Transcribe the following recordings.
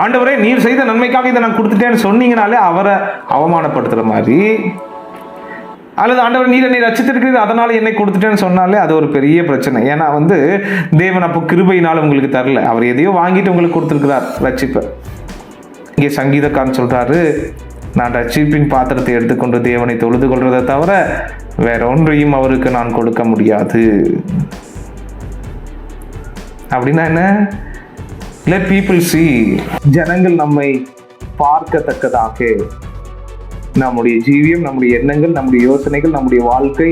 ஆண்டவரே நீர் செய்த நன்மைக்காக இதை நான் கொடுத்துட்டேன்னு சொன்னீங்கனாலே அவரை அவமானப்படுத்துற மாதிரி, அல்லது ஆண்டவர் நீர் என்னை ரட்சித்திருக்கிறீர் அதனால என்னை கொடுத்துட்டேன்னு சொன்னாலே அது ஒரு பெரிய பிரச்சனை. ஏன்னா தேவன் அப்போ கிருபையினால் உங்களுக்கு தரல, அவர் எதையோ வாங்கிட்டு உங்களுக்கு கொடுத்துருக்கிறார் ரட்சிப்பை. இங்கே சங்கீதக்காரன் சொல்றாரு, நான் ரட்சிப்பின் பாத்திரத்தை எடுத்துக்கொண்டு தேவனை தொழுது கொள்றதை தவிர வேற ஒன்றையும் அவருக்கு நான் கொடுக்க முடியாது. அப்படின்னா என்ன? let people see, ஜனங்கள் நம்மை பார்க்கத்தக்கதாக நம்முடைய ஜீவியம், நம்முடைய எண்ணங்கள், நம்முடைய யோசனைகள், நம்முடைய வாழ்க்கை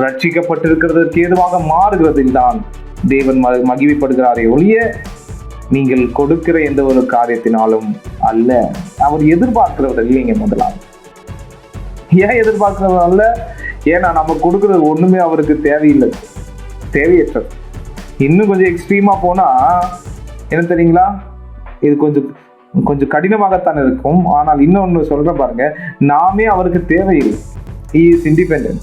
ரட்சிக்கப்பட்டிருக்கிறதற்கு ஏதுவாக மாறுகிறதில் தான் தேவன் மகிமைப்படுகிறாரே ஒழிய நீங்கள் கொடுக்கிற எந்த ஒரு காரியத்தினாலும் அல்ல. அவர் எதிர்பார்க்கிறவர் இல்லைங்க. முதலாவது ஏன் எதிர்பார்க்கிறவர் அல்ல? ஏன்னா நம்ம கொடுக்கறது ஒண்ணுமே அவருக்கு தேவையில்லை, தேவையற்றது. இன்னும் கொஞ்சம் எக்ஸ்ட்ரீமா போனா என்ன தெரியுங்களா, இது கொஞ்சம் கடினமாகத்தான் இருக்கும். ஆனால் இன்னொன்னு சொல்றேன் பாருங்க, நாமே அவருக்கு தேவையில்லை. he is independent.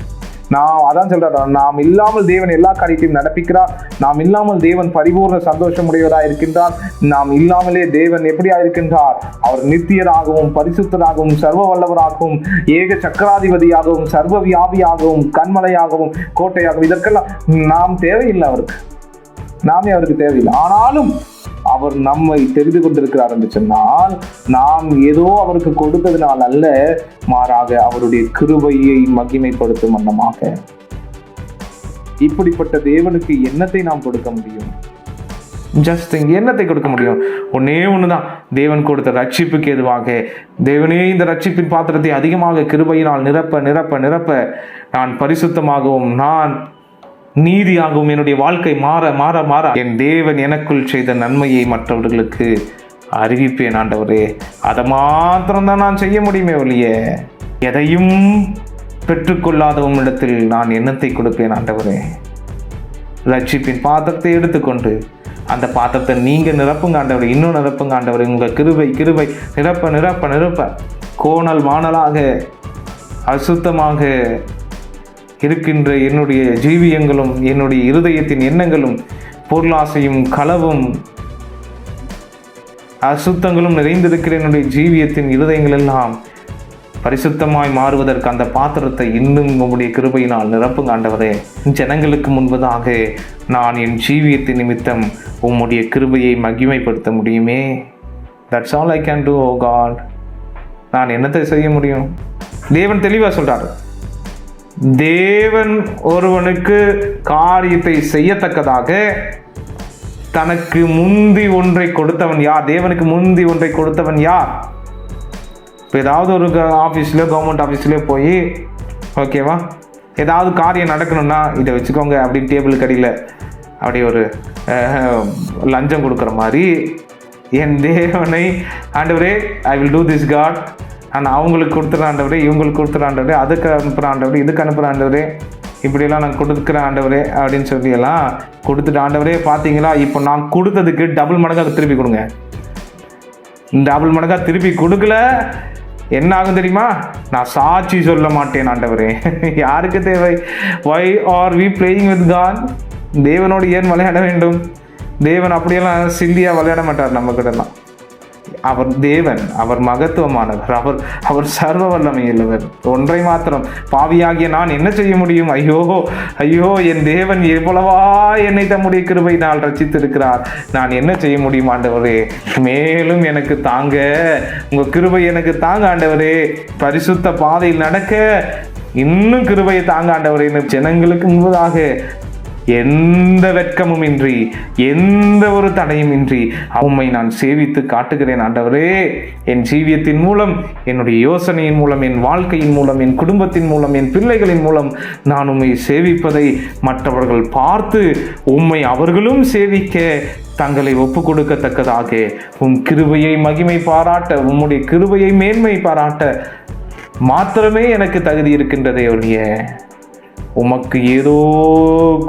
நான் அதான் சொல்றேன், நாம் இல்லாமல் தேவன் எல்லா காரியத்தையும் நடப்பிக்கிறார். நாம் இல்லாமல் தேவன் பரிபூர்ண சந்தோஷம் உடையவராக இருக்கின்றார். நாம் இல்லாமலே தேவன் எப்படியா இருக்கின்றார்? அவர் நித்தியராகவும் பரிசுத்தராகவும் சர்வ வல்லவராகவும் ஏக சக்கராதிபதியாகவும் சர்வ வியாபியாகவும் கண்மலையாகவும் கோட்டையாகவும், இதற்கெல்லாம் நாம் தேவையில்லை அவருக்கு, நாமே அவருக்கு தேவையில்லை. ஆனாலும் அவர் நம்மை தெரிந்து கொண்டிருக்கிறார் என்று சொன்னால் நாம் ஏதோ அவருக்கு கொடுத்ததினால் அல்ல, மாறாக அவருடைய கிருபையை மகிமைப்படுத்தும் வண்ணமாக. இப்படிப்பட்ட தேவனுக்கு என்னத்தை நாம் கொடுக்க முடியும்? ஜஸ்ட் என்னத்தை கொடுக்க முடியும்? ஒன்னே ஒண்ணுதான், தேவன் கொடுத்த ரட்சிப்புக்கு எதுவாக, தேவனே இந்த ரட்சிப்பின் பாத்திரத்தை அதிகமாக கிருபையினால் நிரப்ப நிரப்ப நிரப்ப நான் பரிசுத்தமாகவும் நான் நீதியாகவும் என்னுடைய வாழ்க்கை மாற மாற மாற என் தேவன் எனக்குள் செய்த நன்மையை மற்றவர்களுக்கு அறிவிப்பேன் ஆண்டவரே. அதை மாத்திரம்தான் நான் செய்ய முடியுமே ஒழிய எதையும் பெற்றுக்கொள்ளாதவன் இடத்தில் நான் என்னத்தை கொடுப்பேன் ஆண்டவரே? ரட்சிப்பின் பாத்திரத்தை எடுத்துக்கொண்டு அந்த பாத்திரத்தை நீங்க நிரப்புங்க ஆண்டவரே, இன்னும் நிரப்புங்க ஆண்டவரே. உங்க கிருபை கிருபை நிரப்ப நிரப்ப நிரப்ப கோணல் மாணலாக அசுத்தமாக இருக்கின்ற என்னுடைய ஜீவியங்களும் என்னுடைய இருதயத்தின் எண்ணங்களும் பொருளாசையும் களவும் அசுத்தங்களும் நிறைந்திருக்கிற என்னுடைய ஜீவியத்தின் இருதயங்கள் எல்லாம் பரிசுத்தமாய் மாறுவதற்கு அந்த பாத்திரத்தை இன்னும் உங்களுடைய கிருபையினால் நிரப்புங்க ஆண்டவரே. ஜனங்களுக்கு முன்பதாக நான் என் ஜீவியத்தின் நிமித்தம் உம்முடைய கிருபையை மகிமைப்படுத்த முடியுமே. That's all I can do. Oh god, நான் என்னத்தை செய்ய முடியும்? தேவன் தெளிவா சொல்றாரு, தேவன் ஒருவனுக்கு காரியத்தை செய்யத்தக்கதாக தனக்கு முந்தி ஒன்றை கொடுத்தவன் யார்? தேவனுக்கு முந்தி ஒன்றை கொடுத்தவன் யார்? இப்போ ஏதாவது ஒரு ஆஃபீஸ்லையோ கவர்மெண்ட் ஆஃபீஸ்லையோ போய் ஓகேவா, ஏதாவது காரியம் நடக்கணும்னா இதை வச்சுக்கோங்க அப்படின்னு டேபிளுக்கு அடியில் அப்படி ஒரு லஞ்சம் கொடுக்குற மாதிரி என் தேவனை ஆண்டவரே I will do this god, நான் அவங்களுக்கு கொடுத்துட்ற ஆண்டவரே, இவங்களுக்கு கொடுத்துட்ற ஆண்டவரே, அதுக்கு அனுப்புகிற ஆண்டவரே, இதுக்கு அனுப்புகிற ஆண்டவரே, இப்படியெல்லாம் நான் கொடுக்குறேன் ஆண்டவரே அப்படின்னு சொல்லியெல்லாம் கொடுத்துட்டு, ஆண்டவரே பார்த்தீங்களா இப்போ நான் கொடுத்ததுக்கு டபுள் மடங்காக திருப்பி கொடுங்க. டபுள் மடங்காக திருப்பி கொடுக்கல என்ன ஆகும் தெரியுமா? நான் சாட்சி சொல்ல மாட்டேன் ஆண்டவரே. யாருக்கு தேவை? why are we playing with God? தேவனோடு ஏன் விளையாட வேண்டும்? தேவன் அப்படியெல்லாம் சிந்தியா விளையாட மாட்டார் நம்ம கிட்டலாம். அவர் தேவன், அவர் மகத்துவமானவர், அவர் சர்வ வல்லமையுள்ளவர். ஒன்றை மாத்திரம், பாவியாகிய நான் என்ன செய்ய முடியும்? ஐயோ ஐயோ, என் தேவன் எவ்வளவா என்னை தம்முடைய கிருபையினால் ரட்சித்திருக்கிறார், நான் என்ன செய்ய முடியும் ஆண்டவரே? மேலும் எனக்கு தாங்க, உங்க கிருபை எனக்கு தாங்க ஆண்டவரே. பரிசுத்த பாதையில் நடக்க இன்னும் கிருபையை தாங்க ஆண்டவரே. ஜனங்களுக்கு முன்பதாக எந்த வெட்கமும் இன்றி எந்த ஒரு தடையும் இன்றி உம்மை நான் சேவித்து காட்டுகிறேன் ஆண்டவரே. என் ஜீவியத்தின் மூலம், என்னுடைய யோசனையின் மூலம், என் வாழ்க்கையின் மூலம், என் குடும்பத்தின் மூலம், என் பிள்ளைகளின் மூலம் நான் உம்மை சேவிப்பதை மற்றவர்கள் பார்த்து உம்மை அவர்களும் சேவிக்க தங்களை ஒப்பு கொடுக்கத்தக்கதாக உம் கிருபையை மகிமை பாராட்ட, உம்முடைய கிருபையை மேன்மை பாராட்ட மாத்திரமே எனக்கு தகுதி இருக்கின்றதே ஒழிய உமக்கு ஏதோ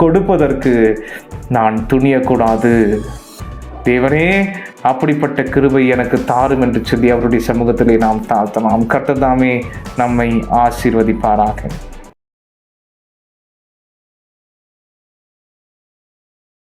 கொடுப்பதற்கு நான் துணியக்கூடாது. தேவனே, அப்படிப்பட்ட கிருபை எனக்கு தாரும் என்று சொல்லி அவருடைய சமூகத்திலே நாம் தாழ்த்தலாம். கர்த்தர் தாமே நம்மை ஆசீர்வதிப்பாராக.